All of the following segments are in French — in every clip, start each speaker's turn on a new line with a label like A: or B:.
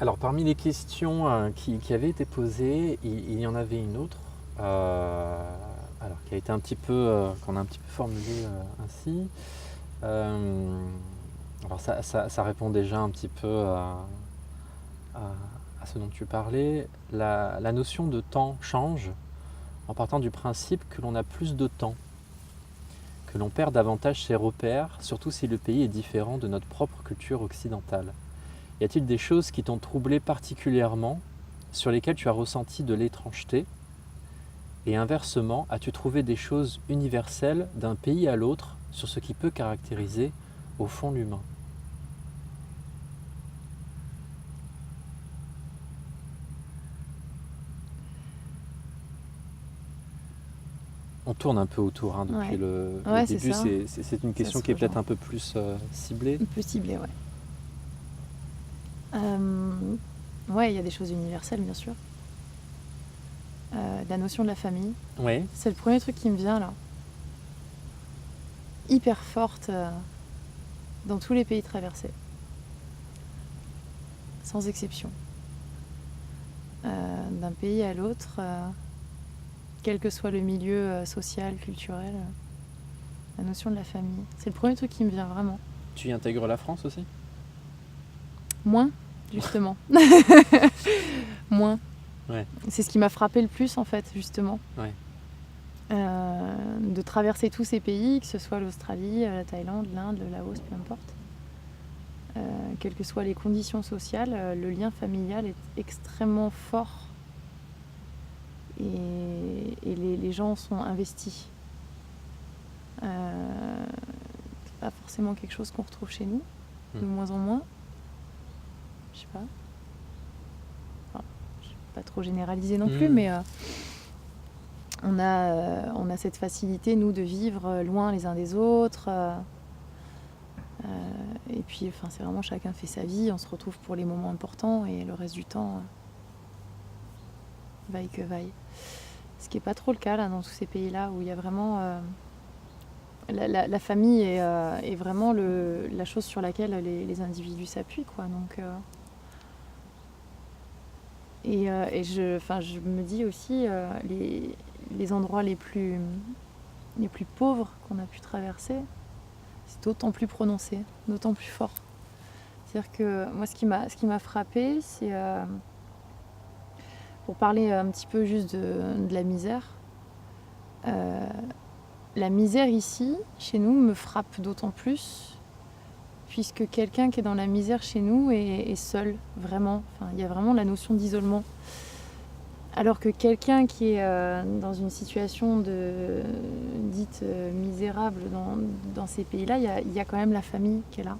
A: Alors, parmi les questions qui avaient été posées, il y en avait une autre, alors qui a été un petit peu, qu'on a un petit peu formulée ainsi. Euh, alors, ça répond déjà un petit peu à- à ce dont tu parlais. La notion de temps change en partant du principe que l'on a plus de temps, que l'on perd davantage ses repères, surtout si le pays est différent de notre propre culture occidentale. Y a-t-il des choses qui t'ont troublé particulièrement, sur lesquelles tu as ressenti de l'étrangeté? Et inversement, as-tu trouvé des choses universelles d'un pays à l'autre sur ce qui peut caractériser, au fond, l'humain? On tourne un peu autour depuis
B: Ouais,
A: le
B: ouais, c'est
A: début.
B: ça.
A: C'est une
B: Ça
A: question
B: se
A: qui est peut-être
B: rejoint.
A: un peu plus ciblée.
B: Un peu ciblé, ouais. Ouais, il y a des choses universelles, bien sûr. La notion de la famille,
A: Oui.
B: c'est le premier truc qui me vient là. Hyper forte dans tous les pays traversés, sans exception. D'un pays à l'autre, quel que soit le milieu social, culturel, la notion de la famille. C'est le premier truc qui me vient vraiment.
A: Tu y intègres la France aussi?
B: Moins, justement. Moins.
A: Ouais,
B: C'est ce qui m'a frappé le plus, en fait, justement.
A: ouais.
B: De traverser tous ces pays, que ce soit l'Australie, la Thaïlande, l'Inde, le Laos, peu importe. Quelles que soient les conditions sociales, le lien familial est extrêmement fort et les gens sont investis. C'est pas forcément quelque chose qu'on retrouve chez nous, de moins en moins. Je sais pas. Enfin, je vais pas trop généraliser non plus, mais on a cette facilité, nous, de vivre loin les uns des autres. Et puis, enfin, c'est vraiment chacun fait sa vie, on se retrouve pour les moments importants et le reste du temps, vaille que vaille. Ce qui n'est pas trop le cas là, dans tous ces pays-là où il y a vraiment... la famille est vraiment la chose sur laquelle les individus s'appuient, quoi. Donc, et je me dis aussi, les endroits les plus pauvres qu'on a pu traverser, c'est d'autant plus prononcé, d'autant plus fort. C'est-à-dire que moi, ce qui m'a frappée, c'est... pour parler un petit peu juste de la misère, la misère ici, chez nous, me frappe d'autant plus, puisque quelqu'un qui est dans la misère chez nous est seul, vraiment. Enfin, il y a vraiment la notion d'isolement. Alors que quelqu'un qui est dans une situation dite misérable dans ces pays-là, il y a quand même la famille qui est là.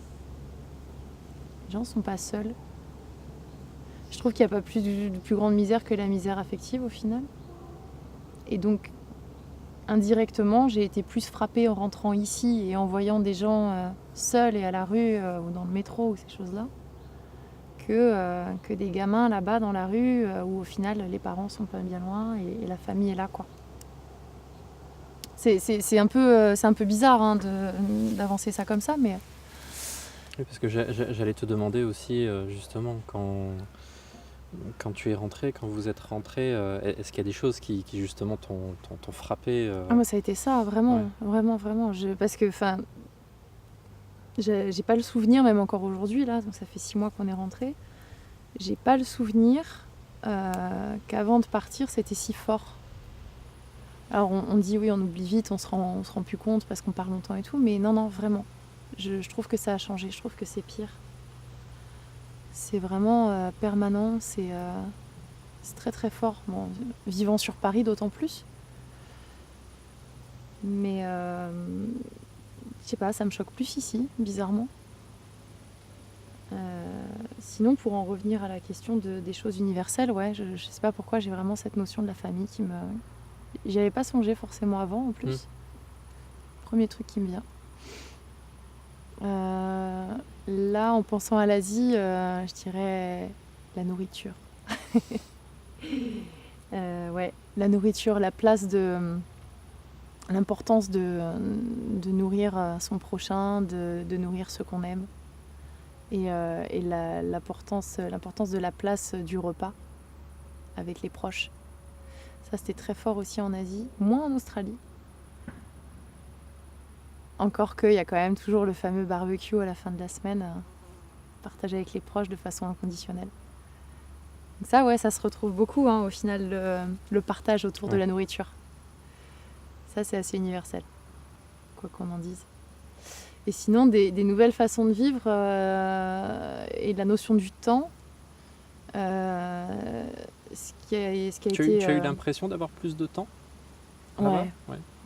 B: Les gens ne sont pas seuls. Je trouve qu'il n'y a pas de plus grande misère que la misère affective au final. Et donc, indirectement, j'ai été plus frappée en rentrant ici et en voyant des gens seuls et à la rue ou dans le métro ou ces choses-là, que des gamins là-bas dans la rue où au final les parents sont pas bien loin et la famille est là, quoi. C'est un peu bizarre hein, d'avancer ça comme ça, mais...
A: Oui, parce que j'allais te demander aussi, justement, quand tu es rentré, quand vous êtes rentré, est-ce qu'il y a des choses qui justement t'ont frappé
B: Ah, moi ça a été ça, vraiment,
A: Ouais.
B: vraiment, vraiment. Parce que, enfin, j'ai pas le souvenir, même encore aujourd'hui, là, donc ça fait 6 mois qu'on est rentré, j'ai pas le souvenir qu'avant de partir, c'était si fort. Alors on dit oui, on oublie vite, on se rend plus compte parce qu'on part longtemps et tout, mais non, vraiment. Je trouve que ça a changé, je trouve que c'est pire. C'est vraiment permanent, c'est très très fort. Bon, vivant sur Paris d'autant plus. Mais je sais pas, ça me choque plus ici, bizarrement. Sinon, pour en revenir à la question des choses universelles, ouais, je sais pas pourquoi j'ai vraiment cette notion de la famille qui me... J'y avais pas songé forcément avant en plus. Premier truc qui me vient. Là, en pensant à l'Asie, je dirais la nourriture. Ouais, la nourriture, la place l'importance de nourrir son prochain, de nourrir ceux qu'on aime. et l'importance de la place du repas avec les proches. Ça, c'était très fort aussi en Asie, moins en Australie. Encore qu'il y a quand même toujours le fameux barbecue à la fin de la semaine, partagé avec les proches de façon inconditionnelle. Donc ça, ouais, ça se retrouve beaucoup, hein, au final, le partage autour de la nourriture. Ça, c'est assez universel, quoi qu'on en dise. Et sinon, des nouvelles façons de vivre et de la notion du temps, ce qui a été...
A: Tu as eu l'impression d'avoir plus de temps là-bas ?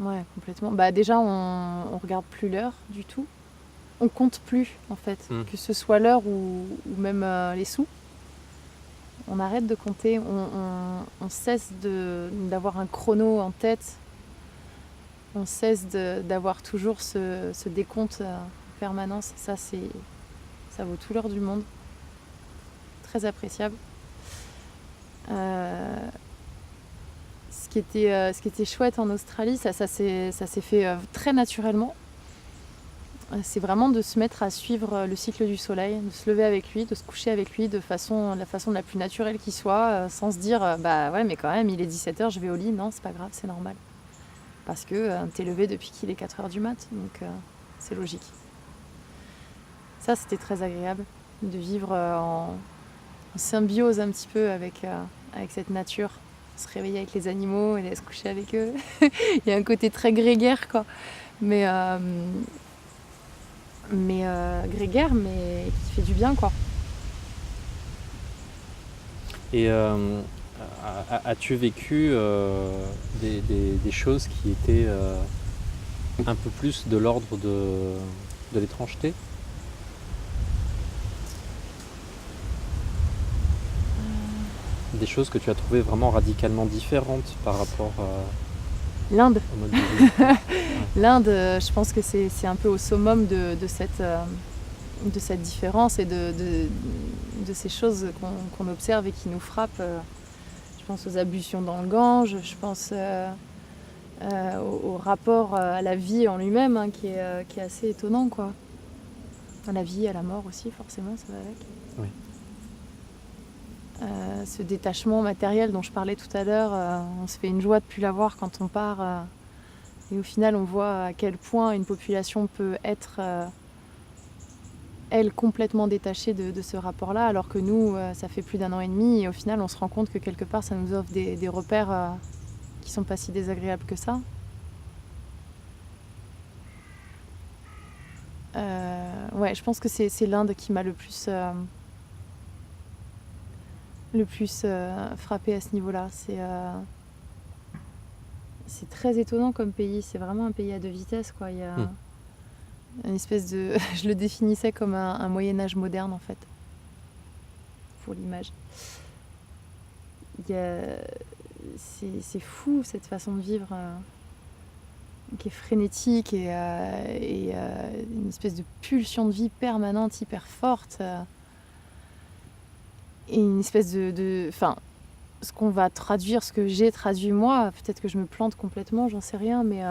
B: Ouais, complètement. Bah, déjà, on regarde plus l'heure du tout. On compte plus, en fait, que ce soit l'heure ou même les sous. On arrête de compter, on cesse d'avoir un chrono en tête. On cesse d'avoir toujours ce décompte en permanence. Ça vaut tout l'or du monde. Très appréciable. Ce qui était chouette en Australie, ça s'est fait très naturellement. C'est vraiment de se mettre à suivre le cycle du soleil, de se lever avec lui, de se coucher avec lui de la façon la plus naturelle qui soit, sans se dire bah ouais, mais quand même il est 17h, je vais au lit. Non, c'est pas grave, c'est normal. Parce que t'es levé depuis qu'il est 4h du mat, donc c'est logique. Ça, c'était très agréable de vivre en symbiose un petit peu avec cette nature, se réveiller avec les animaux et aller se coucher avec eux. Il y a un côté très grégaire, quoi. Mais grégaire, mais qui fait du bien, quoi.
A: Et as-tu vécu des choses qui étaient un peu plus de l'ordre de l'étrangeté ? Des choses que tu as trouvées vraiment radicalement différentes par rapport
B: l'Inde.
A: au mode de vie.
B: L'Inde, je pense que c'est un peu au summum de cette différence et de ces choses qu'on observe et qui nous frappent. Je pense aux ablutions dans le Gange, je pense au rapport à la vie en lui-même, hein, qui est assez étonnant, quoi. À la vie, à la mort aussi, forcément, ça va avec.
A: Oui.
B: Ce détachement matériel dont je parlais tout à l'heure, on se fait une joie de ne plus l'avoir quand on part. Et au final, on voit à quel point une population peut être, elle, complètement détachée de ce rapport-là, alors que nous, ça fait plus d'1 an et demi, et au final, on se rend compte que quelque part, ça nous offre des repères qui sont pas si désagréables que ça. Ouais, je pense que c'est l'Inde qui m'a le plus frappé à ce niveau-là. C'est très étonnant comme pays, c'est vraiment un pays à 2 vitesses, quoi. Il y a une espèce de... Je le définissais comme un Moyen-Âge moderne, en fait, pour l'image. C'est fou, cette façon de vivre qui est frénétique et une espèce de pulsion de vie permanente, hyper forte. Et une espèce de ce qu'on va traduire, ce que j'ai traduit moi, peut-être que je me plante complètement, j'en sais rien, mais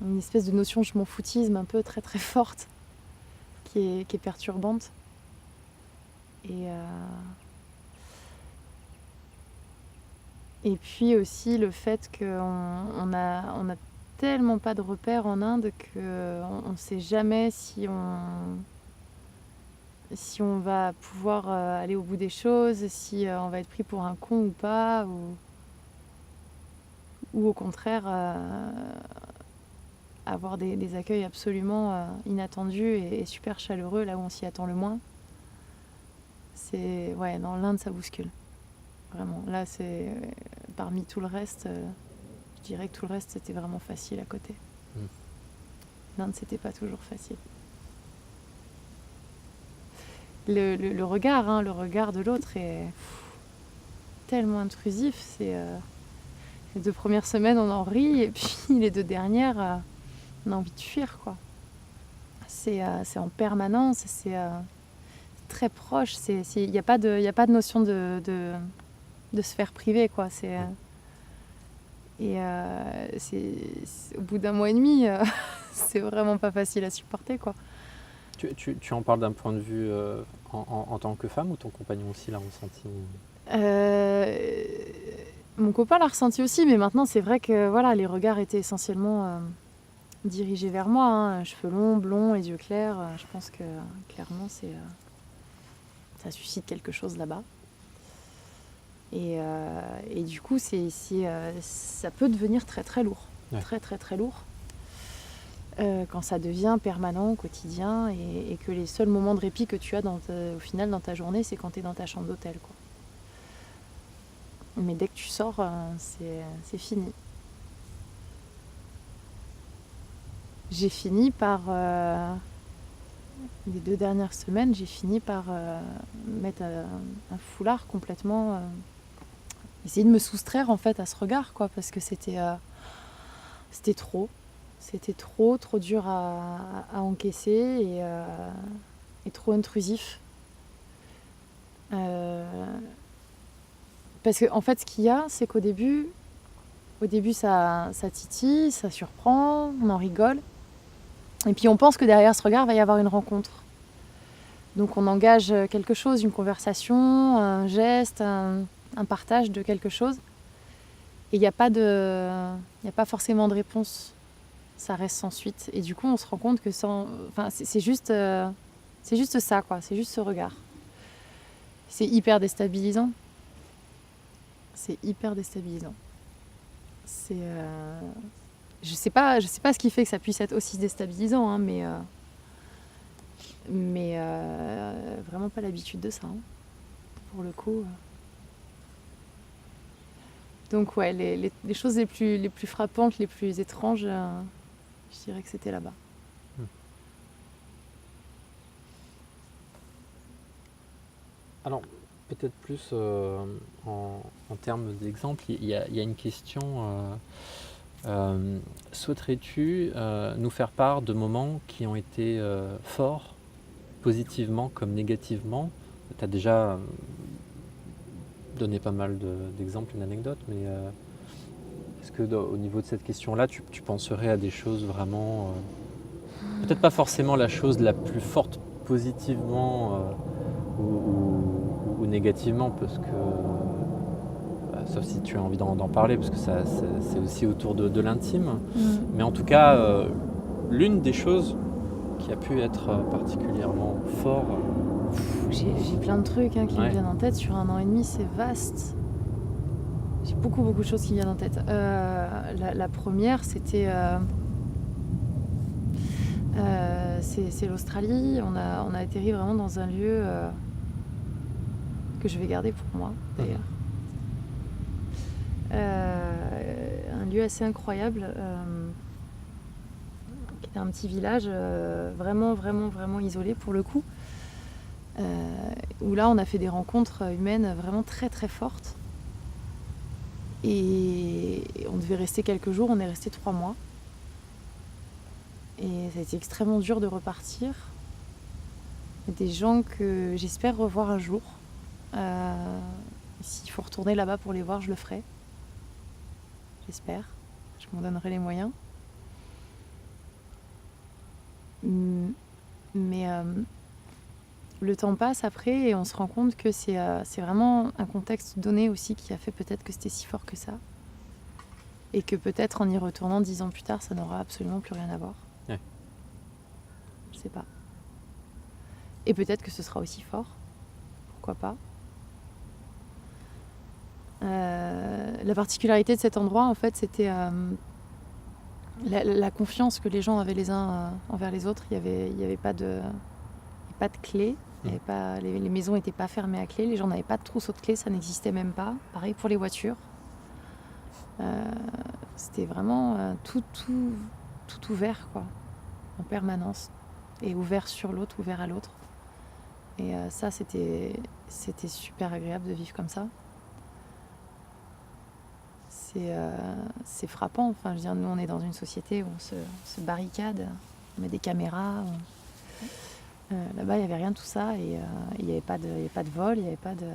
B: une espèce de notion de je m'en foutisme un peu très très forte, qui est perturbante. Et puis aussi le fait qu'on a tellement pas de repères en Inde qu'on ne sait jamais si on va pouvoir aller au bout des choses, si on va être pris pour un con ou pas, ou au contraire avoir des accueils absolument inattendus et super chaleureux là où on s'y attend le moins. Ouais, dans l'Inde, ça bouscule. Vraiment. Là, c'est parmi tout le reste, je dirais que tout le reste, c'était vraiment facile à côté. L'Inde, c'était pas toujours facile. Le regard, hein, le regard de l'autre est tellement intrusif. Les 2 premières semaines, on en rit, et puis les 2 dernières, on a envie de fuir, quoi. C'est en permanence, c'est très proche. Il n'y a pas de notion de sphère privée, quoi. Au bout d'1 mois et demi, c'est vraiment pas facile à supporter, quoi.
A: Tu en parles d'un point de vue en tant que femme ou ton compagnon aussi l'a ressenti?
B: Euh, Mon copain l'a ressenti aussi, mais maintenant c'est vrai que voilà, les regards étaient essentiellement dirigés vers moi, hein. Cheveux longs, blonds, les yeux clairs. Je pense que clairement ça suscite quelque chose là-bas. Et du coup, ça peut devenir très très lourd,
A: Ouais.
B: très très très lourd. Quand ça devient permanent, quotidien, et que les seuls moments de répit que tu as au final dans ta journée, c'est quand tu es dans ta chambre d'hôtel, quoi. Mais dès que tu sors, c'est fini. J'ai fini par, les 2 dernières semaines, j'ai fini par mettre un foulard complètement, essayer de me soustraire en fait à ce regard, quoi, parce que c'était trop. C'était trop dur à encaisser et trop intrusif. Parce que en fait, ce qu'il y a, c'est qu'au début, ça titille, ça surprend, on en rigole. Et puis on pense que derrière ce regard, il va y avoir une rencontre. Donc on engage quelque chose, une conversation, un geste, un partage de quelque chose. Et il n'y a pas forcément de réponse. Ça reste sans suite. Et du coup, on se rend compte que c'est juste ça, quoi. C'est juste ce regard. C'est hyper déstabilisant. C'est hyper déstabilisant. Je sais pas ce qui fait que ça puisse être aussi déstabilisant, hein, mais vraiment pas l'habitude de ça, hein, pour le coup. Donc ouais, les choses les plus frappantes, les plus étranges, je dirais que c'était là-bas.
A: Alors, peut-être plus en termes d'exemple, il y a une question. Souhaiterais-tu nous faire part de moments qui ont été forts, positivement comme négativement? Tu as déjà donné pas mal d'exemples et d'anecdotes, mais est-ce que au niveau de cette question-là, tu penserais à des choses vraiment... peut-être pas forcément la chose la plus forte positivement ou négativement, parce que... sauf si tu as envie d'en parler, parce que c'est aussi autour de l'intime. Mais en tout cas, l'une des choses qui a pu être particulièrement fort...
B: J'ai plein de trucs qui me viennent en tête. Sur 1 an et demi, c'est vaste. J'ai beaucoup de choses qui viennent en tête. La première, c'était... c'est l'Australie. On a atterri vraiment dans un lieu que je vais garder pour moi, d'ailleurs. Un lieu assez incroyable, qui était un petit village vraiment isolé pour le coup, où là on a fait des rencontres humaines vraiment très très fortes, et on devait rester quelques jours, on est resté 3 mois, et ça a été extrêmement dur de repartir. Des gens que j'espère revoir un jour. S'il faut retourner là-bas pour les voir, je le ferai. J'espère. Je m'en donnerai les moyens. Mais le temps passe après et on se rend compte que c'est vraiment un contexte donné aussi qui a fait peut-être que c'était si fort que ça. Et que peut-être en y retournant 10 ans plus tard, ça n'aura absolument plus rien à voir.
A: Ouais.
B: Je sais pas. Et peut-être que ce sera aussi fort. Pourquoi pas. La particularité de cet endroit, en fait, c'était la confiance que les gens avaient les uns envers les autres. Il y avait pas de clé. Les maisons n'étaient pas fermées à clé. Les gens n'avaient pas de trousseau de clés, ça n'existait même pas. Pareil pour les voitures. C'était vraiment tout ouvert, quoi, en permanence. Et ouvert sur l'autre, ouvert à l'autre. Et ça, c'était super agréable de vivre comme ça. C'est frappant. Enfin, je veux dire, nous, on est dans une société où on se barricade, on met des caméras. Là-bas, il n'y avait rien de tout ça. Et il n'y avait pas de vol, il n'y avait pas de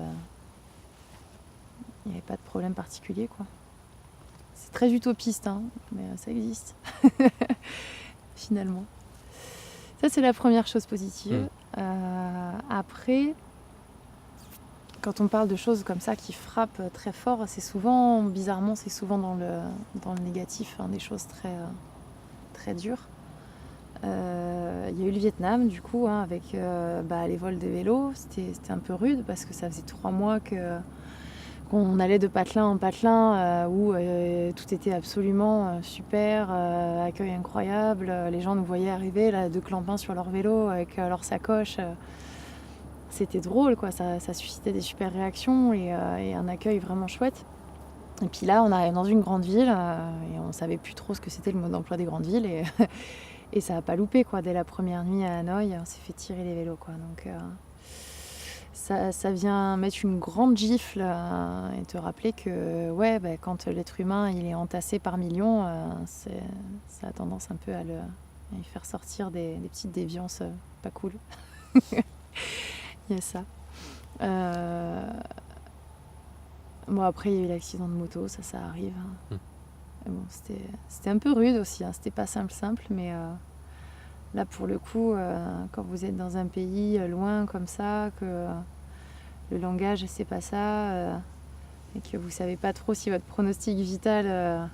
B: problème particulier, quoi. C'est très utopiste, hein, mais ça existe, finalement. Ça, c'est la première chose positive. Après, quand on parle de choses comme ça qui frappent très fort, c'est souvent, bizarrement, c'est souvent dans le négatif, hein, des choses très, très dures. Il y a eu le Vietnam, du coup, hein, avec les vols des vélos. C'était un peu rude parce que ça faisait 3 mois qu'on allait de patelin en patelin, où tout était absolument super, accueil incroyable. Les gens nous voyaient arriver là, de clampins sur leur vélo avec leurs sacoches. C'était drôle, quoi. Ça suscitait des super réactions et un accueil vraiment chouette. Et puis là, on arrive dans une grande ville et on savait plus trop ce que c'était le mode d'emploi des grandes villes. Et ça n'a pas loupé, quoi. Dès la première nuit à Hanoï, on s'est fait tirer les vélos, quoi. Donc ça vient mettre une grande gifle et te rappeler que quand l'être humain il est entassé par millions, ça a tendance un peu à y faire sortir des petites déviances pas cool. Il y a ça. Bon, après, il y a eu l'accident de moto, ça arrive. Hein. Bon, c'était un peu rude aussi, hein. C'était pas simple, mais là, pour le coup, quand vous êtes dans un pays loin comme ça, que le langage, c'est pas ça, et que vous savez pas trop si votre pronostic vital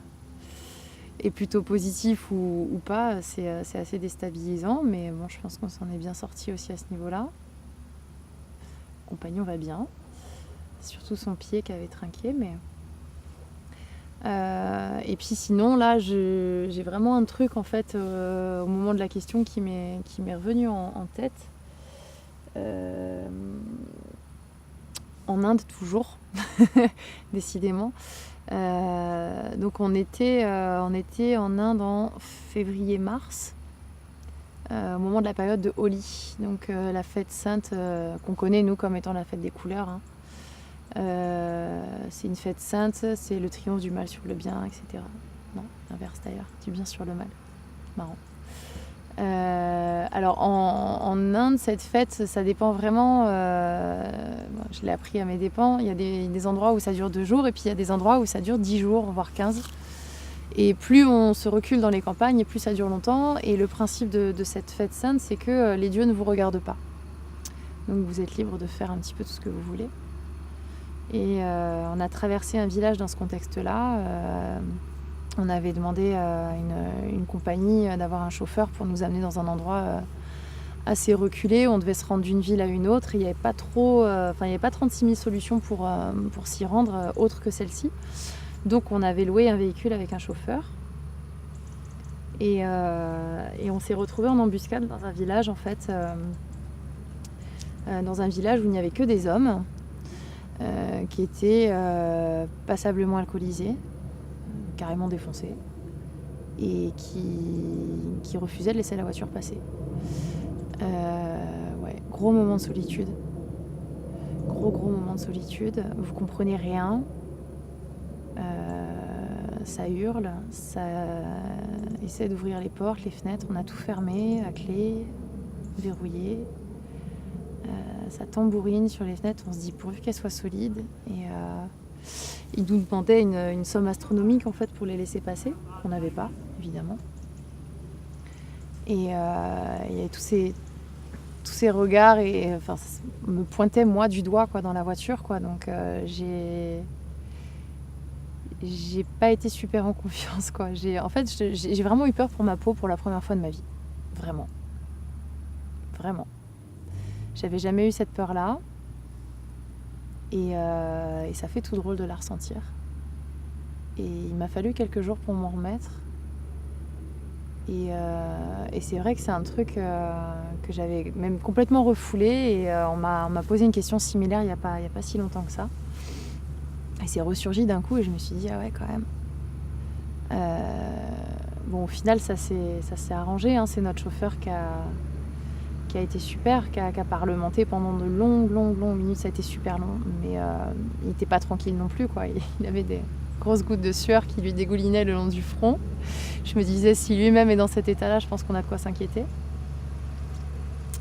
B: est plutôt positif ou pas, c'est assez déstabilisant, mais bon, je pense qu'on s'en est bien sorti aussi à ce niveau-là. Le compagnon va bien, surtout son pied qui avait trinqué, mais... et puis sinon, là, j'ai vraiment un truc, en fait, au moment de la question qui m'est revenu en tête. En Inde, toujours, décidément. Donc on était en Inde en février-mars, au moment de la période de Holi, donc la fête sainte qu'on connaît nous comme étant la fête des couleurs. Hein. C'est une fête sainte, c'est le triomphe du mal sur le bien, etc. Non, l'inverse d'ailleurs, du bien sur le mal. Marrant. Alors en Inde, cette fête, ça dépend vraiment. Je l'ai appris à mes dépens. Il y a des endroits où ça dure 2 jours et puis il y a des endroits où ça dure 10 jours, voire 15. Et plus on se recule dans les campagnes, et plus ça dure longtemps. Et le principe de cette fête sainte, c'est que les dieux ne vous regardent pas. Donc vous êtes libre de faire un petit peu tout ce que vous voulez. Et on a traversé un village dans ce contexte-là. On avait demandé à une compagnie d'avoir un chauffeur pour nous amener dans un endroit assez reculé. On devait se rendre d'une ville à une autre. Il n'y avait pas 36 000 solutions pour s'y rendre autre que celle-ci. Donc on avait loué un véhicule avec un chauffeur. Et on s'est retrouvés en embuscade dans un village, en fait. Dans un village où il n'y avait que des hommes qui étaient passablement alcoolisés, carrément défoncés, et qui refusaient de laisser la voiture passer. Gros moment de solitude. Gros moment de solitude. Vous comprenez rien. Ça hurle, ça essaie d'ouvrir les portes, les fenêtres. On a tout fermé à clé, verrouillé. Ça tambourine sur les fenêtres. On se dit pourvu qu'elles soient solides. Et ils nous demandaient une somme astronomique en fait pour les laisser passer, qu'on n'avait pas, évidemment. Et il y avait tous ces regards et ça me pointait moi du doigt quoi dans la voiture quoi. Donc j'ai pas été super en confiance quoi. J'ai vraiment eu peur pour ma peau pour la première fois de ma vie, vraiment. J'avais jamais eu cette peur là et ça fait tout drôle de la ressentir. Et il m'a fallu quelques jours pour m'en remettre. Et c'est vrai que c'est un truc que j'avais même complètement refoulé et on m'a posé une question similaire il y a pas si longtemps que ça. Et c'est ressurgi d'un coup et je me suis dit ah ouais quand même. Bon au final ça s'est arrangé, hein. C'est notre chauffeur qui a été super, qui a parlementé pendant de longues minutes, ça a été super long, mais il n'était pas tranquille non plus quoi. Il avait des grosses gouttes de sueur qui lui dégoulinaient le long du front. Je me disais si lui-même est dans cet état-là, je pense qu'on a de quoi s'inquiéter.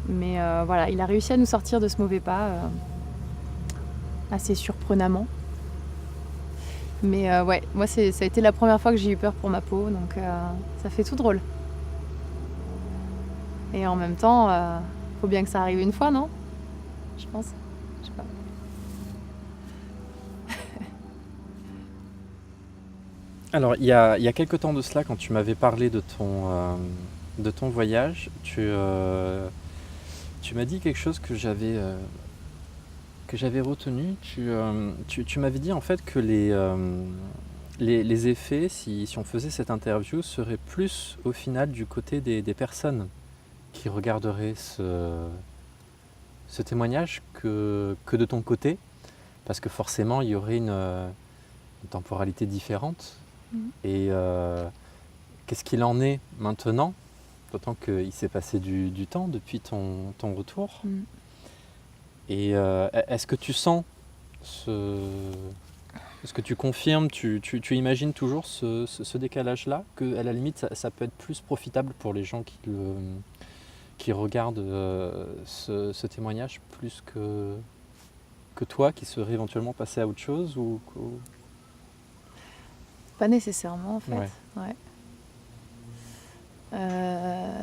B: Mais voilà, il a réussi à nous sortir de ce mauvais pas assez surprenamment. Mais moi ça a été la première fois que j'ai eu peur pour ma peau, donc ça fait tout drôle. Et en même temps, faut bien que ça arrive une fois, non? Je pense. Je sais pas.
A: Alors, il y a quelque temps de cela, quand tu m'avais parlé de ton voyage, tu m'as dit quelque chose que j'avais retenu. Tu m'avais dit en fait que les effets, si on faisait cette interview, seraient plus au final du côté des personnes qui regarderaient ce témoignage que de ton côté, parce que forcément il y aurait une temporalité différente.
B: Mhm.
A: Et qu'est-ce qu'il en est maintenant, d'autant qu'il s'est passé du temps depuis ton retour.
B: Mm.
A: Et est-ce que tu sens est-ce que tu confirmes, tu imagines toujours ce décalage-là, qu'à la limite ça peut être plus profitable pour les gens qui regardent ce témoignage plus que toi qui serais éventuellement passé à autre chose
B: Pas nécessairement en fait.
A: Ouais.
B: Ouais.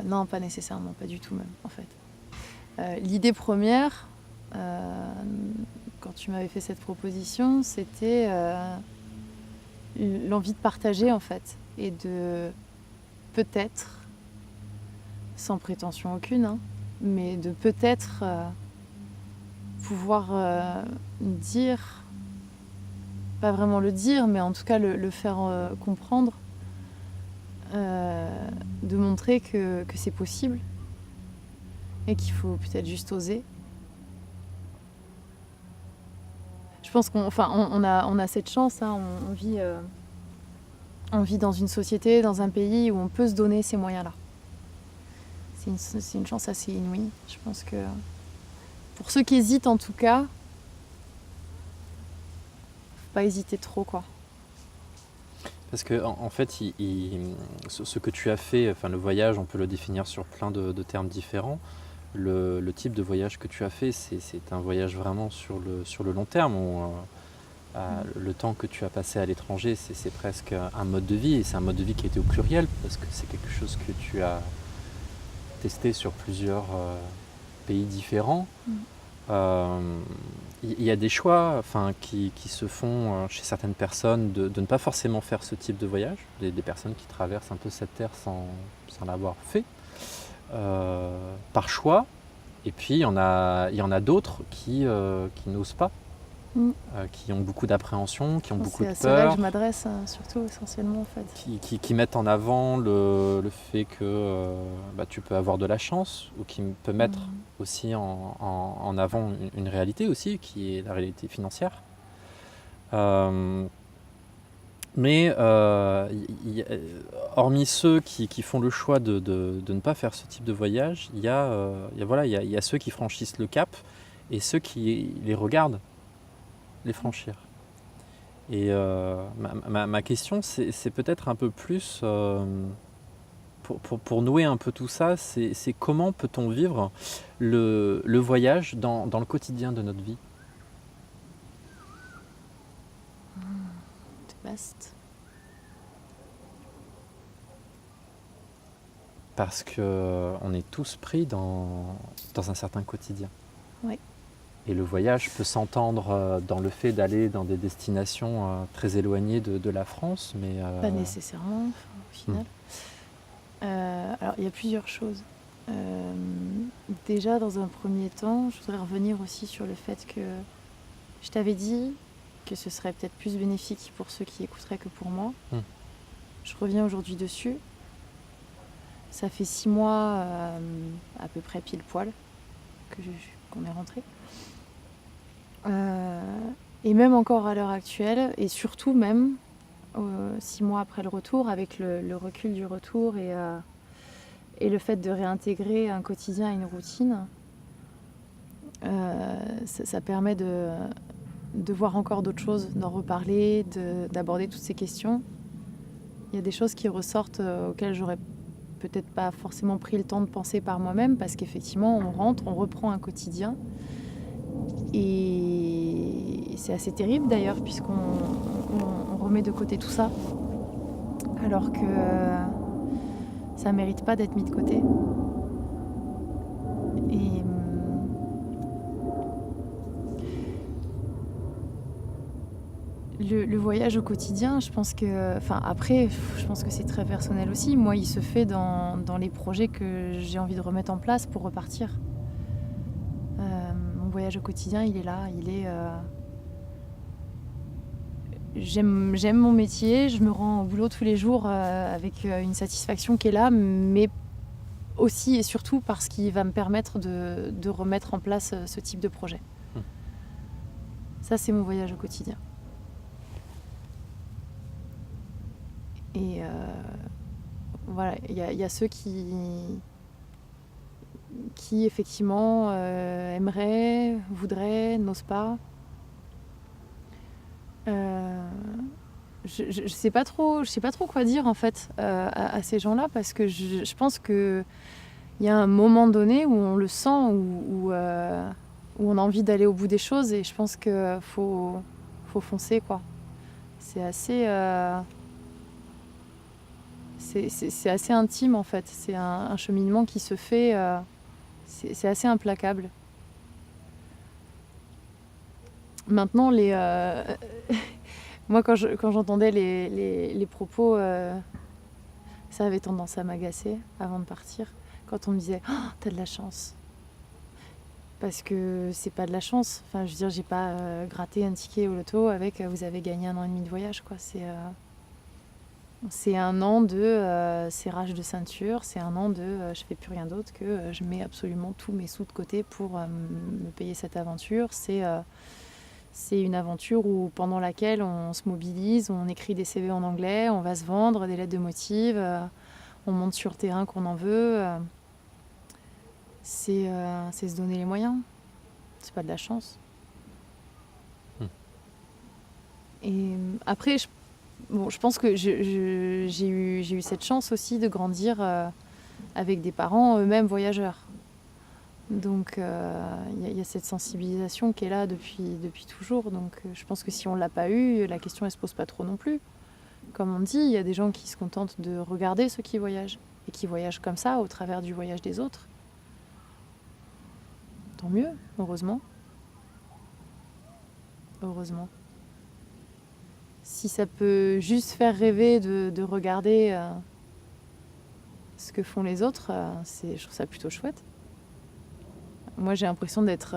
B: Non, pas nécessairement, pas du tout même en fait. L'idée première, quand tu m'avais fait cette proposition, c'était l'envie de partager en fait et de peut-être, sans prétention aucune, hein, mais de peut-être pouvoir dire, pas vraiment le dire, mais en tout cas le faire comprendre, de montrer que c'est possible et qu'il faut peut-être juste oser. Je pense qu'on a cette chance, hein, on vit dans une société, dans un pays où on peut se donner ces moyens-là. C'est une chance assez inouïe. Je pense que pour ceux qui hésitent en tout cas, faut pas hésiter trop quoi.
A: Parce que en fait, ce que tu as fait, enfin le voyage, on peut le définir sur plein de termes différents. Le type de voyage que tu as fait, c'est un voyage vraiment sur le long terme. Le temps que tu as passé à l'étranger, c'est presque un mode de vie, et c'est un mode de vie qui était au pluriel, parce que c'est quelque chose que tu as testé sur plusieurs pays différents. Il y a des choix qui se font chez certaines personnes de ne pas forcément faire ce type de voyage, des personnes qui traversent un peu cette terre sans l'avoir fait, par choix. Et puis il y en a d'autres qui n'osent pas, qui ont beaucoup d'appréhension, qui ont beaucoup de peur.
B: C'est là que je m'adresse surtout essentiellement en fait.
A: Qui mettent en avant le fait que tu peux avoir de la chance, ou qui peut mettre aussi en avant une réalité aussi, qui est la réalité financière. Mais hormis ceux qui font le choix de ne pas faire ce type de voyage, il y a ceux qui franchissent le cap et ceux qui les regardent les franchir. Et ma question, c'est peut-être un peu plus, pour nouer un peu tout ça, c'est comment peut-on vivre le voyage dans le quotidien de notre vie?
B: C'est vaste.
A: Parce qu'on est tous pris dans un certain quotidien.
B: Oui.
A: Et le voyage peut s'entendre dans le fait d'aller dans des destinations très éloignées de la France, mais...
B: Pas nécessairement, au final. Alors, il y a plusieurs choses. Déjà, dans un premier temps, je voudrais revenir aussi sur le fait que je t'avais dit que ce serait peut-être plus bénéfique pour ceux qui écouteraient que pour moi. Je reviens aujourd'hui dessus. Ça fait 6 mois, à peu près pile poil, qu'on est rentré. Et même encore à l'heure actuelle, et surtout même 6 mois après le retour, avec le recul du retour et le fait de réintégrer un quotidien et une routine, ça permet de voir encore d'autres choses, d'en reparler, d'aborder toutes ces questions. Il y a des choses qui ressortent auxquelles j'aurais peut-être pas forcément pris le temps de penser par moi-même, parce qu'effectivement on rentre, on reprend un quotidien. Et c'est assez terrible d'ailleurs, puisqu'on remet de côté tout ça, alors que ça ne mérite pas d'être mis de côté. Et le voyage au quotidien, je pense que, enfin après, je pense que c'est très personnel aussi. Moi, il se fait dans les projets que j'ai envie de remettre en place pour repartir. Mon voyage au quotidien, il est là, j'aime mon métier, je me rends au boulot tous les jours avec une satisfaction qui est là, mais aussi et surtout parce qu'il va me permettre de remettre en place ce type de projet. Ça, c'est mon voyage au quotidien. Et voilà, il y a ceux qui effectivement aimeraient, voudraient, n'osent pas. Je sais pas trop quoi dire en fait à ces gens-là, parce que je pense que il y a un moment donné où on le sent, où on a envie d'aller au bout des choses, et je pense que faut foncer quoi. C'est assez c'est assez intime en fait. C'est un cheminement qui se fait. C'est assez implacable. Maintenant, moi, quand j'entendais les propos, ça avait tendance à m'agacer avant de partir. Quand on me disait oh, « t'as de la chance ». Parce que c'est pas de la chance. Enfin, je veux dire, j'ai pas gratté un ticket au loto avec vous avez gagné 1 an et demi de voyage, quoi. C'est 1 an de serrage de ceinture, c'est 1 an de je fais plus rien d'autre que je mets absolument tous mes sous de côté pour me payer cette aventure. C'est une aventure pendant laquelle on se mobilise, on écrit des CV en anglais, on va se vendre des lettres de motive, on monte sur le terrain qu'on en veut. C'est se donner les moyens. C'est pas de la chance. Et après, je pense que j'ai eu cette chance aussi de grandir avec des parents eux-mêmes voyageurs. Donc il y a cette sensibilisation qui est là depuis toujours. Donc je pense que si on ne l'a pas eu, la question ne se pose pas trop non plus. Comme on dit, il y a des gens qui se contentent de regarder ceux qui voyagent et qui voyagent comme ça au travers du voyage des autres. Tant mieux, heureusement. Heureusement. Si ça peut juste faire rêver de regarder ce que font les autres, je trouve ça plutôt chouette. Moi, j'ai l'impression d'être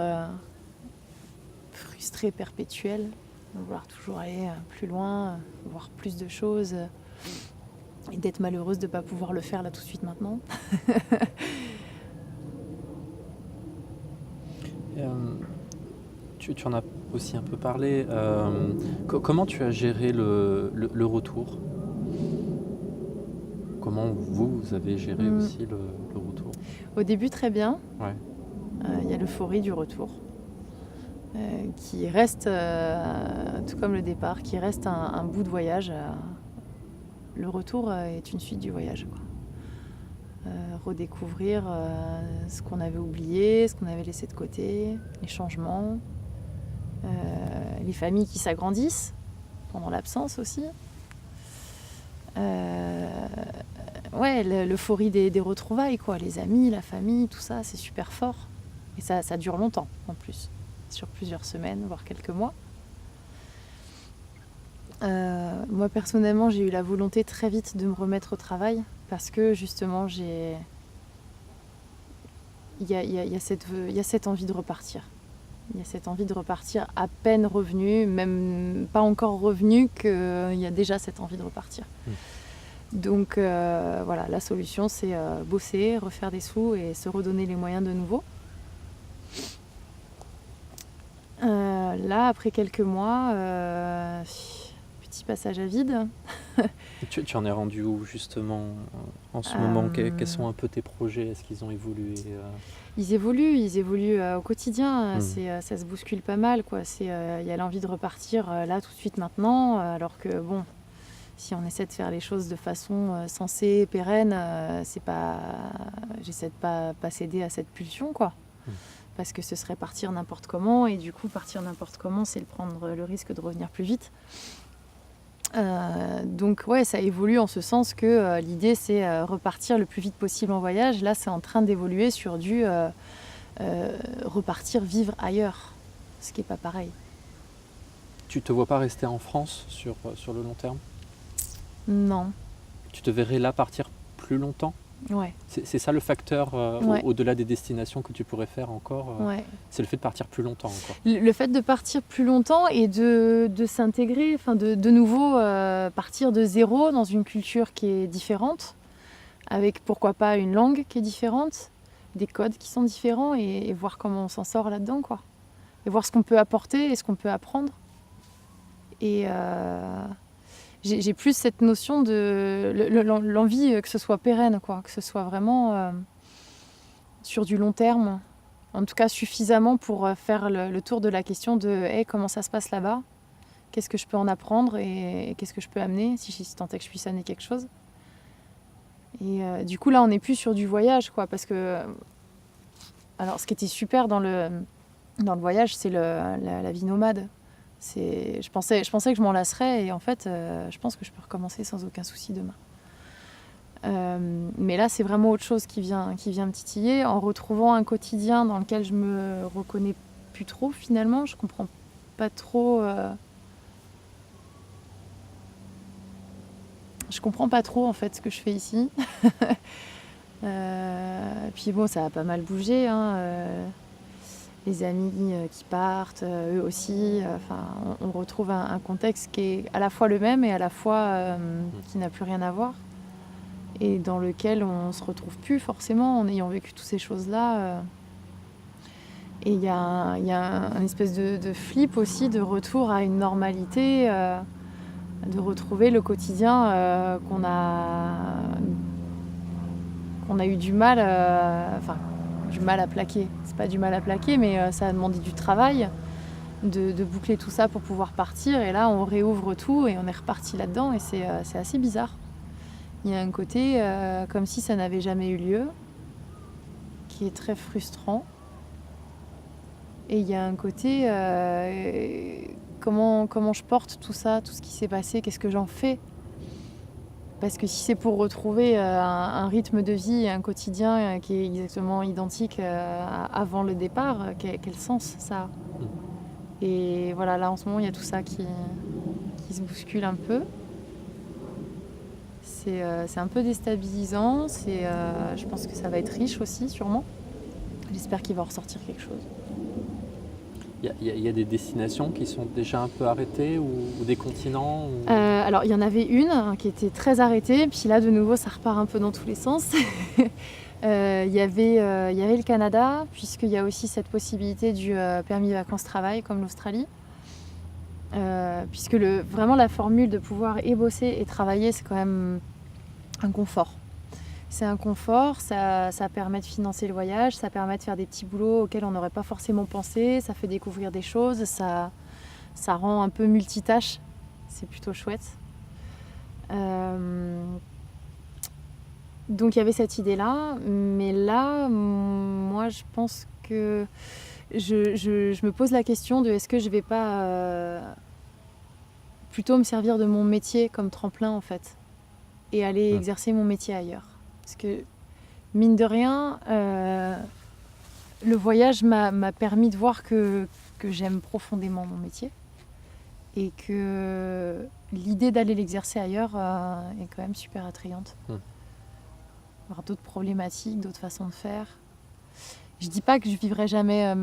B: frustrée perpétuelle, de vouloir toujours aller plus loin, voir plus de choses, et d'être malheureuse de ne pas pouvoir le faire là tout de suite maintenant.
A: Tu en as aussi un peu parlé. Comment tu as géré le retour ? Comment vous avez géré aussi le retour ?
B: Au début, très bien.
A: Ouais.
B: Il y a l'euphorie du retour qui reste, tout comme le départ, qui reste un bout de voyage. Le retour est une suite du voyage, quoi. Redécouvrir ce qu'on avait oublié, ce qu'on avait laissé de côté, les changements, les familles qui s'agrandissent pendant l'absence aussi. Ouais, l'euphorie des retrouvailles, quoi. Les amis, la famille, tout ça, c'est super fort. Et ça dure longtemps, en plus. Sur plusieurs semaines, voire quelques mois. Moi, personnellement, j'ai eu la volonté très vite de me remettre au travail. Parce que, justement, il y a cette envie de repartir. Il y a cette envie de repartir à peine revenu, même pas encore revenu, qu'il y a déjà cette envie de repartir. Donc voilà, la solution, c'est bosser, refaire des sous et se redonner les moyens de nouveau. Là, après quelques mois, petit passage à vide.
A: Tu en es rendu où justement en ce moment ? Quels sont un peu tes projets ? Est-ce qu'ils ont évolué ?
B: Ils évoluent au quotidien. Ça se bouscule pas mal, quoi. Il y a l'envie de repartir là tout de suite maintenant, alors que bon, si on essaie de faire les choses de façon sensée, pérenne, j'essaie de pas céder à cette pulsion, quoi. Parce que ce serait partir n'importe comment, et du coup partir n'importe comment, c'est prendre le risque de revenir plus vite. Donc ouais, ça évolue en ce sens que l'idée c'est repartir le plus vite possible en voyage. Là, c'est en train d'évoluer sur repartir vivre ailleurs, ce qui n'est pas pareil.
A: Tu te vois pas rester en France sur le long terme?
B: Non,
A: Tu te verrais là partir plus longtemps?
B: ouais,
A: C'est ça le facteur
B: Ouais.
A: au-delà des destinations que tu pourrais faire encore
B: ouais.
A: c'est le fait de partir plus longtemps encore.
B: Le fait de partir plus longtemps et de s'intégrer, enfin de nouveau partir de zéro dans une culture qui est différente, avec pourquoi pas une langue qui est différente, des codes qui sont différents et voir comment on s'en sort là-dedans, quoi. Et voir ce qu'on peut apporter et ce qu'on peut apprendre. Et j'ai plus cette notion de l'envie que ce soit pérenne, quoi, que ce soit vraiment sur du long terme. En tout cas, suffisamment pour faire le tour de la question de hey, comment ça se passe là-bas, qu'est-ce que je peux en apprendre et qu'est-ce que je peux amener, si tant est que je puisse amener quelque chose. Et du coup, là, on n'est plus sur du voyage, quoi, parce que. Alors, ce qui était super dans le voyage, c'est la vie nomade. Je pensais que je m'en lasserais, et en fait, je pense que je peux recommencer sans aucun souci demain. Mais là, c'est vraiment autre chose qui vient me titiller, en retrouvant un quotidien dans lequel je me reconnais plus trop, finalement. Je comprends pas trop. Je comprends pas trop en fait ce que je fais ici. Puis bon, ça a pas mal bougé, hein. Les amis qui partent, eux aussi. On retrouve un contexte qui est à la fois le même et à la fois qui n'a plus rien à voir. Et dans lequel on se retrouve plus forcément en ayant vécu toutes ces choses-là. Et il y a un espèce de flip aussi, de retour à une normalité, de retrouver le quotidien qu'on a eu du mal, du mal à plaquer. C'est pas du mal à plaquer, mais ça a demandé du travail de boucler tout ça pour pouvoir partir. Et là, on réouvre tout et on est reparti là-dedans et c'est assez bizarre. Il y a un côté comme si ça n'avait jamais eu lieu, qui est très frustrant. Et il y a un côté comment je porte tout ça, tout ce qui s'est passé, qu'est-ce que j'en fais? Parce que si c'est pour retrouver un rythme de vie et un quotidien qui est exactement identique avant le départ, quel sens ça a? Et voilà, là en ce moment, il y a tout ça qui se bouscule un peu. C'est un peu déstabilisant. Je pense que ça va être riche aussi, sûrement. J'espère qu'il va en ressortir quelque chose.
A: Il y a des destinations qui sont déjà un peu arrêtées ou des continents ou...
B: Alors, il y en avait une qui était très arrêtée, puis là, de nouveau, ça repart un peu dans tous les sens. Il y avait le Canada, puisqu'il y a aussi cette possibilité du permis vacances-travail, comme l'Australie. Puisque vraiment la formule de pouvoir et bosser et travailler, c'est quand même un confort. C'est un confort, ça permet de financer le voyage, ça permet de faire des petits boulots auxquels on n'aurait pas forcément pensé, ça fait découvrir des choses, ça rend un peu multitâche, c'est plutôt chouette. Donc il y avait cette idée-là, mais là, moi je pense que je me pose la question de est-ce que je vais pas plutôt me servir de mon métier comme tremplin en fait, et aller exercer mon métier ailleurs. Parce que, mine de rien, le voyage m'a permis de voir que j'aime profondément mon métier et que l'idée d'aller l'exercer ailleurs est quand même super attrayante. Avoir d'autres problématiques, d'autres façons de faire. Je dis pas que je vivrai jamais,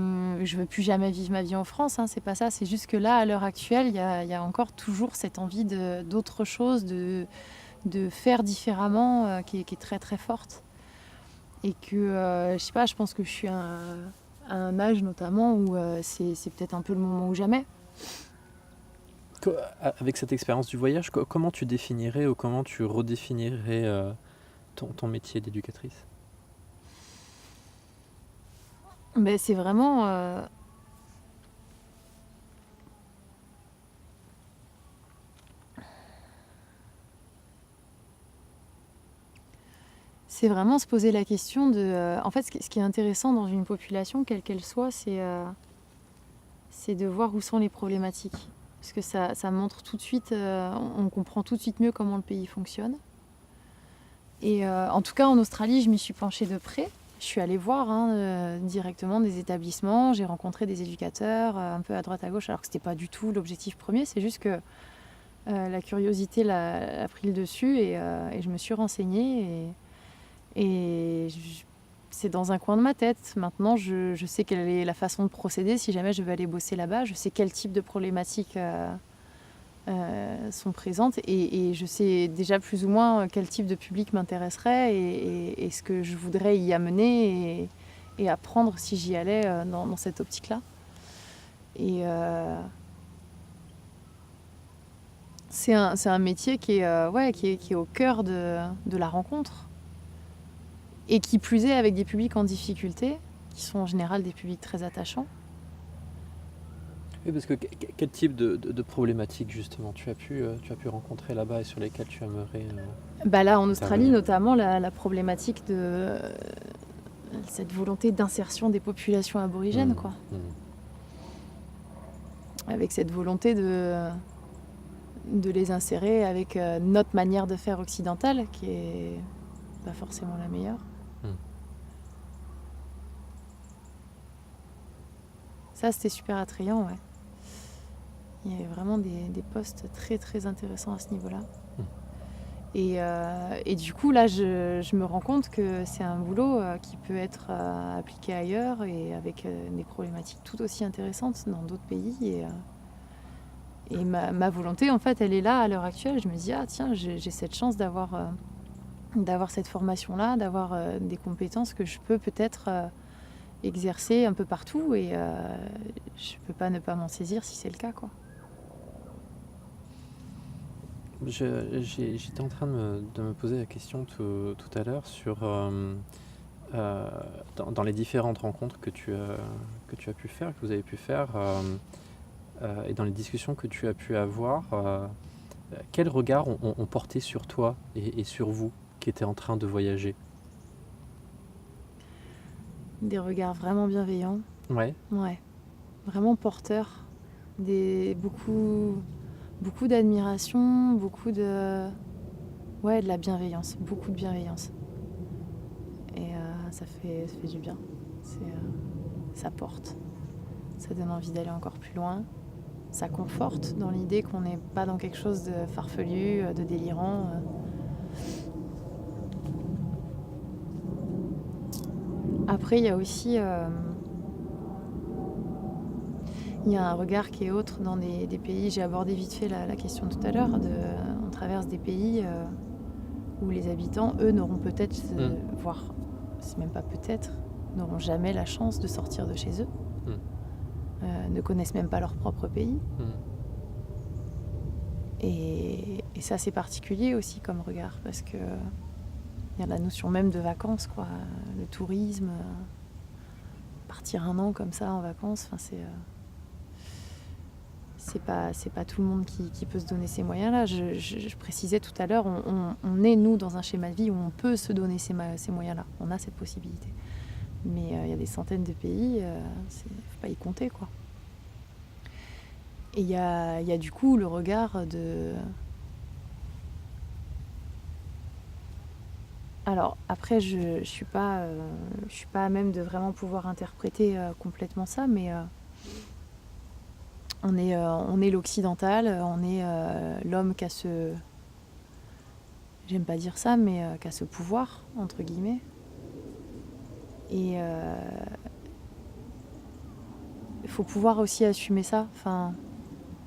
B: je veux plus jamais vivre ma vie en France, hein, c'est pas ça. C'est juste que là, à l'heure actuelle, il y a encore toujours cette envie d'autre chose, de faire différemment qui est très très forte. Et que, je sais pas, je pense que je suis à un âge notamment où c'est peut-être un peu le moment ou jamais.
A: Avec cette expérience du voyage, comment tu définirais ou comment tu redéfinirais ton métier d'éducatrice?
B: Ben, c'est vraiment... C'est vraiment se poser la question de... en fait, ce qui est intéressant dans une population, quelle qu'elle soit, c'est de voir où sont les problématiques. Parce que ça montre tout de suite, on comprend tout de suite mieux comment le pays fonctionne. Et en tout cas, en Australie, je m'y suis penchée de près. Je suis allée voir directement des établissements, j'ai rencontré des éducateurs un peu à droite à gauche, alors que c'était pas du tout l'objectif premier, c'est juste que la curiosité a pris le dessus et je me suis renseignée c'est dans un coin de ma tête. Maintenant, je sais quelle est la façon de procéder si jamais je veux aller bosser là-bas. Je sais quel type de problématiques sont présentes et je sais déjà plus ou moins quel type de public m'intéresserait et ce que je voudrais y amener et apprendre si j'y allais dans cette optique-là. Et c'est un métier qui est au cœur de la rencontre. Et qui plus est avec des publics en difficulté, qui sont en général des publics très attachants.
A: Oui, parce que quel type de problématiques justement tu as pu rencontrer là-bas et sur lesquelles tu aimerais
B: Là, en Australie,
A: intervenir.
B: notamment, la problématique de cette volonté d'insertion des populations aborigènes, quoi. Avec cette volonté de les insérer avec notre manière de faire occidentale, qui est pas forcément la meilleure. Ça, c'était super attrayant, ouais. Il y avait vraiment des postes très très intéressants à ce niveau-là. Et du coup, là, je me rends compte que c'est un boulot qui peut être appliqué ailleurs et avec des problématiques tout aussi intéressantes dans d'autres pays. Et ma volonté, en fait, elle est là à l'heure actuelle. Je me dis, ah tiens, j'ai cette chance d'avoir cette formation-là, d'avoir des compétences que je peux peut-être exercer un peu partout et je peux pas ne pas m'en saisir si c'est le cas, quoi.
A: J'étais en train de me poser la question tout à l'heure sur dans les différentes rencontres que tu as pu faire, que vous avez pu faire, et dans les discussions que tu as pu avoir, quel regard ont porté sur toi et sur vous qui étaient en train de voyager?
B: Des regards vraiment bienveillants.
A: Ouais.
B: Ouais, vraiment porteurs. Beaucoup d'admiration, de la bienveillance, beaucoup de bienveillance. Et ça fait du bien. Ça porte. Ça donne envie d'aller encore plus loin. Ça conforte dans l'idée qu'on n'est pas dans quelque chose de farfelu, de délirant. Après, il y a aussi il y a un regard qui est autre dans des pays. J'ai abordé vite fait la question tout à l'heure. On traverse des pays où les habitants, eux, n'auront peut-être, voire c'est même pas peut-être, n'auront jamais la chance de sortir de chez eux. Ne connaissent même pas leur propre pays. Et ça, c'est particulier aussi comme regard, parce que il y a la notion même de vacances, quoi. Le tourisme, partir un an comme ça en vacances, c'est pas tout le monde qui peut se donner ces moyens-là. Je précisais tout à l'heure, on est, nous, dans un schéma de vie où on peut se donner ces moyens-là. On a cette possibilité. Mais il y a des centaines de pays, faut pas y compter, quoi. Et il y a du coup le regard de... Alors après, je suis pas à même de vraiment pouvoir interpréter complètement ça, mais on est l'occidental, on est l'homme qui a ce... J'aime pas dire ça, mais qui a ce pouvoir, entre guillemets. Et il faut pouvoir aussi assumer ça. Enfin,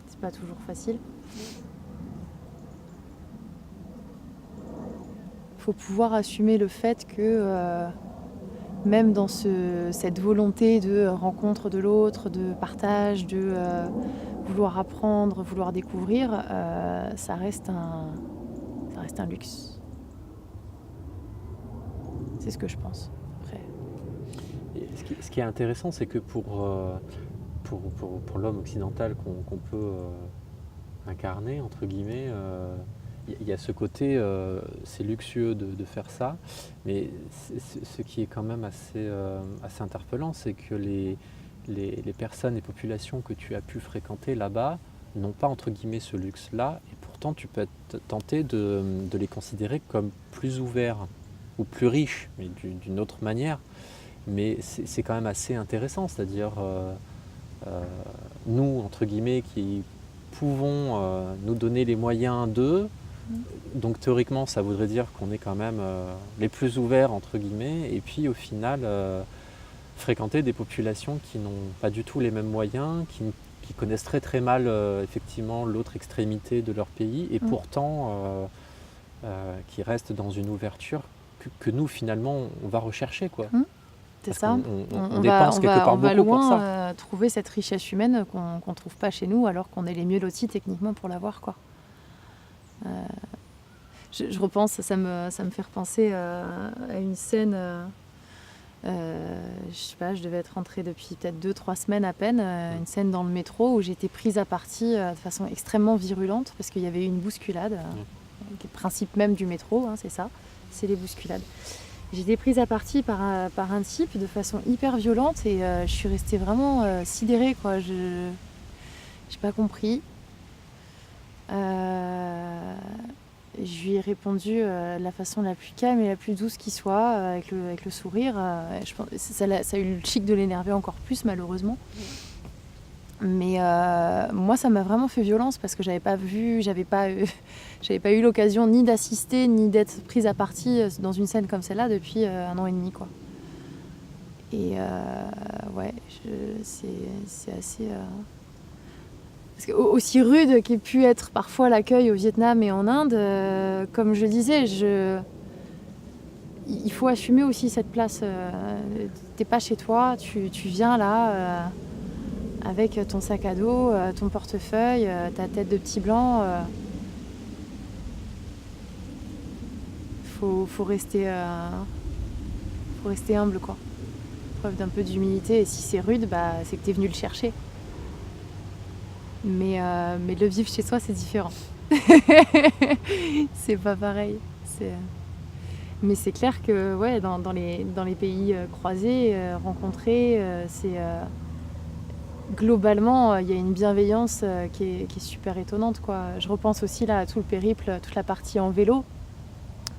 B: c'est pas toujours facile. Il faut pouvoir assumer le fait que même dans cette volonté de rencontre de l'autre, de partage, de vouloir apprendre, vouloir découvrir, ça reste un luxe. C'est ce que je pense. Après.
A: Et ce qui est intéressant, c'est que pour l'homme occidental qu'on peut incarner, entre guillemets, il y a ce côté, c'est luxueux de faire ça, mais ce qui est quand même assez interpellant, c'est que les personnes et populations que tu as pu fréquenter là-bas n'ont pas, entre guillemets, ce luxe-là, et pourtant tu peux être tenté de les considérer comme plus ouverts ou plus riche, mais d'une autre manière. Mais c'est quand même assez intéressant, c'est-à-dire nous, entre guillemets, qui pouvons nous donner les moyens d'eux, donc théoriquement ça voudrait dire qu'on est quand même les plus ouverts, entre guillemets, et puis au final fréquenter des populations qui n'ont pas du tout les mêmes moyens, qui connaissent très très mal effectivement l'autre extrémité de leur pays, et pourtant qui restent dans une ouverture que nous finalement on va rechercher, quoi.
B: C'est
A: Parce
B: ça.
A: on dépense quelque part
B: on va
A: beaucoup pour
B: loin
A: ça.
B: trouver cette richesse humaine qu'on trouve pas chez nous, alors qu'on est les mieux lotis techniquement pour l'avoir, quoi. Je repense, ça me fait repenser à une scène. Je sais pas, je devais être rentrée depuis peut-être 2-3 semaines à peine, une scène dans le métro où j'étais prise à partie de façon extrêmement virulente parce qu'il y avait eu une bousculade, qui est le principe même du métro, c'est ça, c'est les bousculades. J'étais prise à partie par un type de façon hyper violente et je suis restée vraiment sidérée, quoi. Je n'ai pas compris. Je lui ai répondu de la façon la plus calme et la plus douce qui soit, avec le sourire. Je pense, ça a eu le chic de l'énerver encore plus, malheureusement. Mais moi, ça m'a vraiment fait violence parce que j'avais pas eu l'occasion ni d'assister ni d'être prise à partie dans une scène comme celle-là depuis 1 an et demi, quoi. Et ouais, c'est assez. Parce que aussi rude qu'ait pu être parfois l'accueil au Vietnam et en Inde, comme je disais, il faut assumer aussi cette place. T'es pas chez toi, tu viens là avec ton sac à dos, ton portefeuille, ta tête de petit blanc. Faut rester humble, quoi. Preuve d'un peu d'humilité. Et si c'est rude, c'est que t'es venu le chercher. Mais de le vivre chez soi, c'est différent. C'est pas pareil. Mais c'est clair que ouais, dans les pays croisés, rencontrés, globalement, il y a une bienveillance qui est super étonnante, quoi. Je repense aussi là à tout le périple, toute la partie en vélo,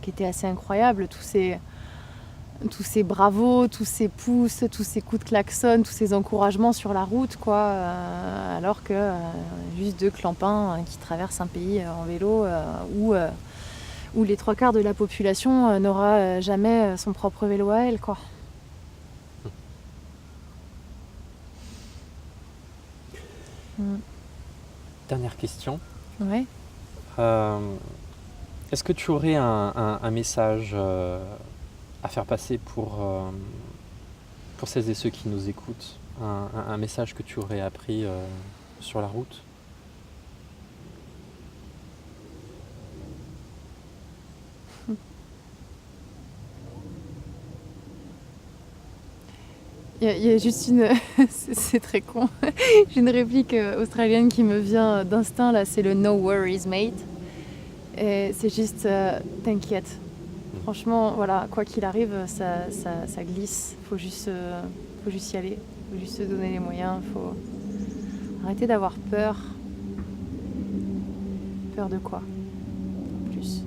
B: qui était assez incroyable. Tous ces bravos, tous ces pouces, tous ces coups de klaxon, tous ces encouragements sur la route, quoi. Alors que juste 2 clampins qui traversent un pays en vélo où les 3/4 de la population n'aura jamais son propre vélo à elle, quoi.
A: Dernière question.
B: Ouais.
A: Est-ce que tu aurais un message à faire passer pour celles et ceux qui nous écoutent, un message que tu aurais appris sur la route?
B: Il y a juste une... c'est très con. J'ai une réplique australienne qui me vient d'instinct, là, c'est le "No worries, mate". Et c'est juste t'inquiète. Franchement, voilà, quoi qu'il arrive, ça glisse. Faut juste y aller. Faut juste se donner les moyens. Faut arrêter d'avoir peur. Peur de quoi, en plus?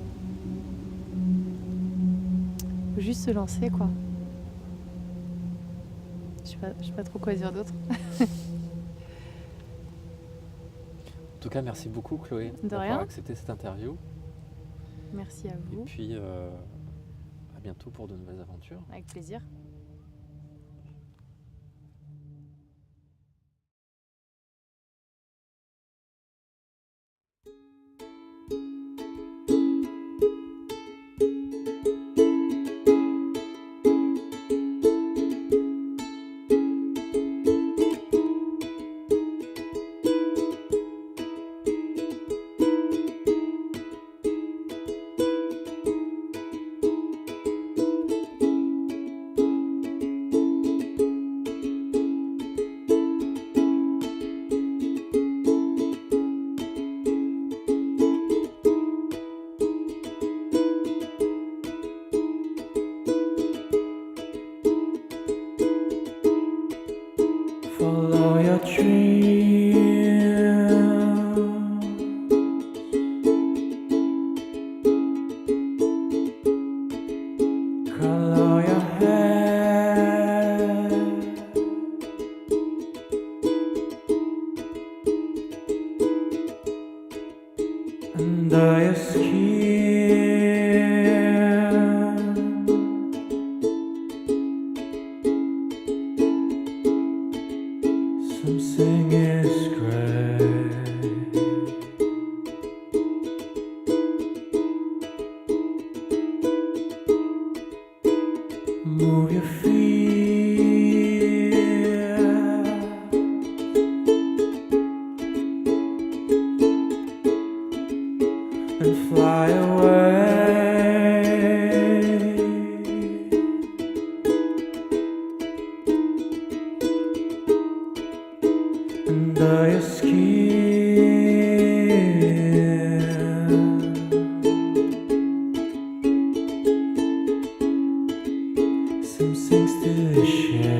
B: Faut juste se lancer, quoi. Je sais pas trop quoi dire d'autre.
A: En tout cas, merci beaucoup, Chloé, d'avoir accepté cette interview.
B: Merci à vous.
A: Et puis, à bientôt pour de nouvelles aventures.
B: Avec plaisir.
C: Move your feet and fly away under your skin. Some things to share.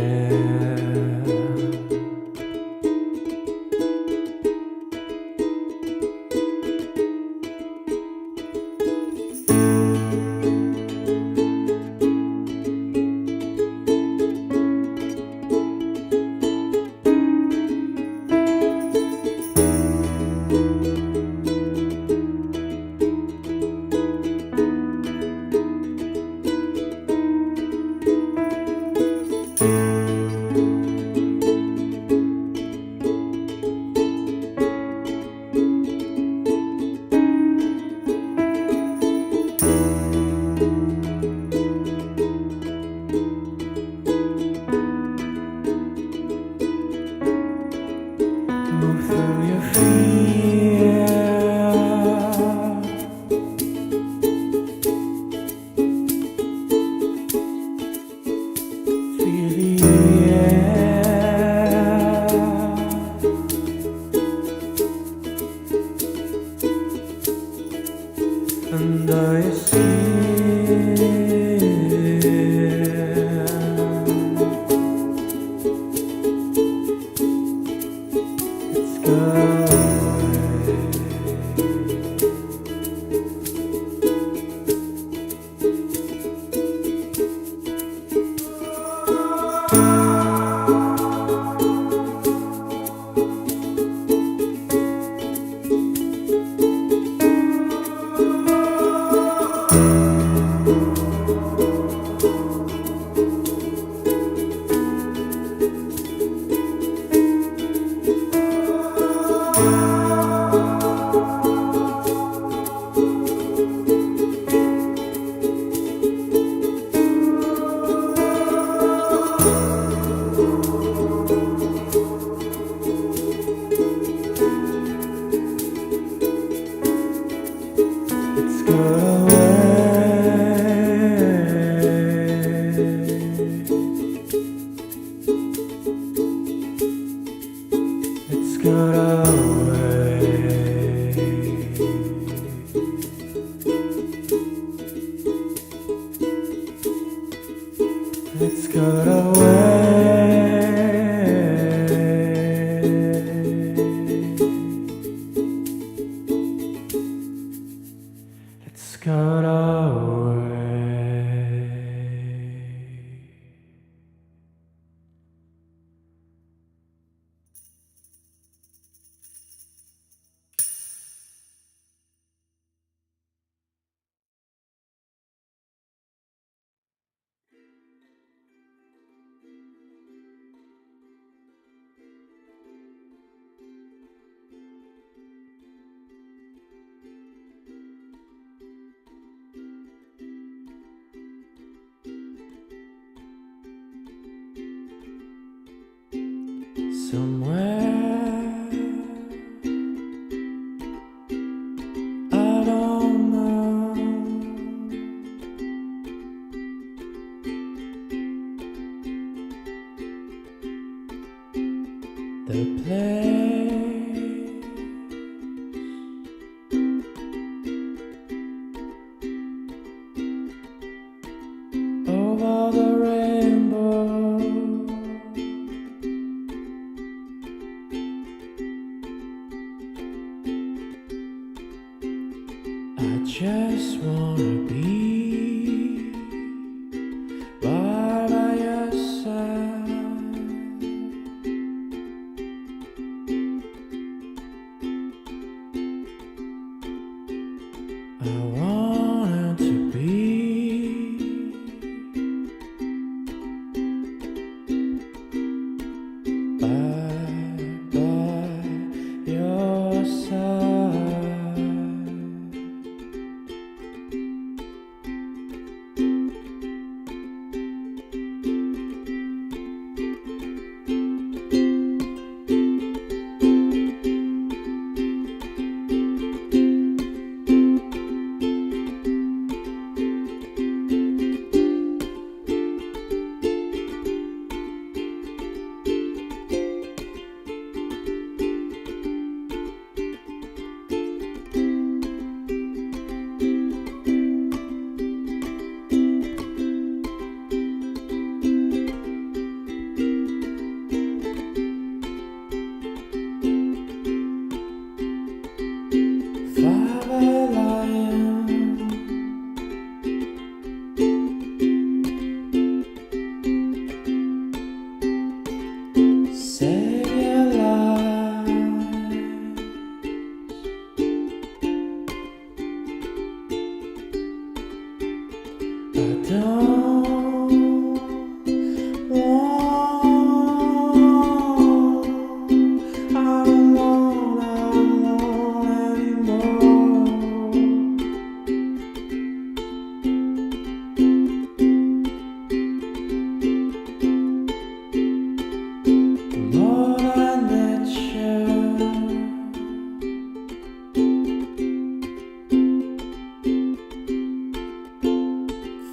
C: Move through your fear. Feel the air under your skin. It's gone. It's got away. It's got away. It's got away. It's got away. Somewhere I don't know, the place over the rainbow. I just wanna be by your side.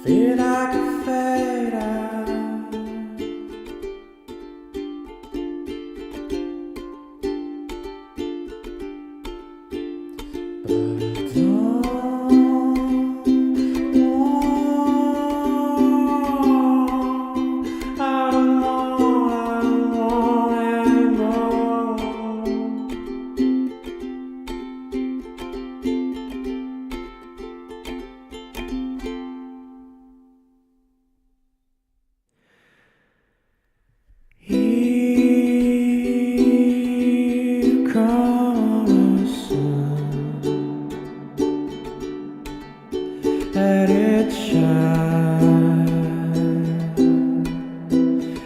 C: Feel like a fade out. But I don't want anymore. Here comes the sun. Let it shine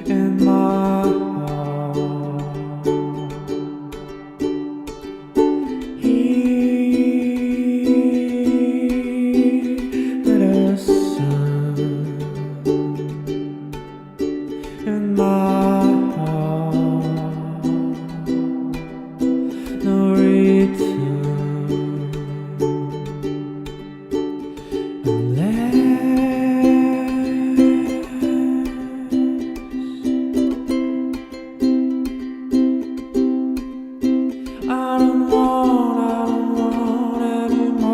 C: in my heart. Here, let the sun in my heart. No return I don't want anymore.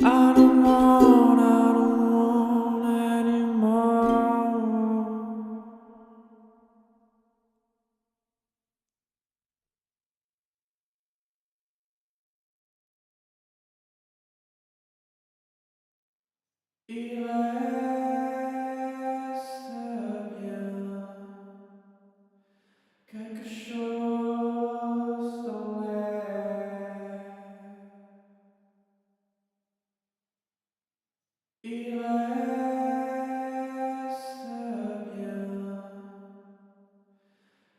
C: I don't want anymore. Il reste bien quelque chose dans l'air. Il reste bien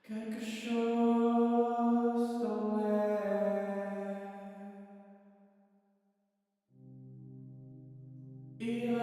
C: quelque chose dans l'air. Il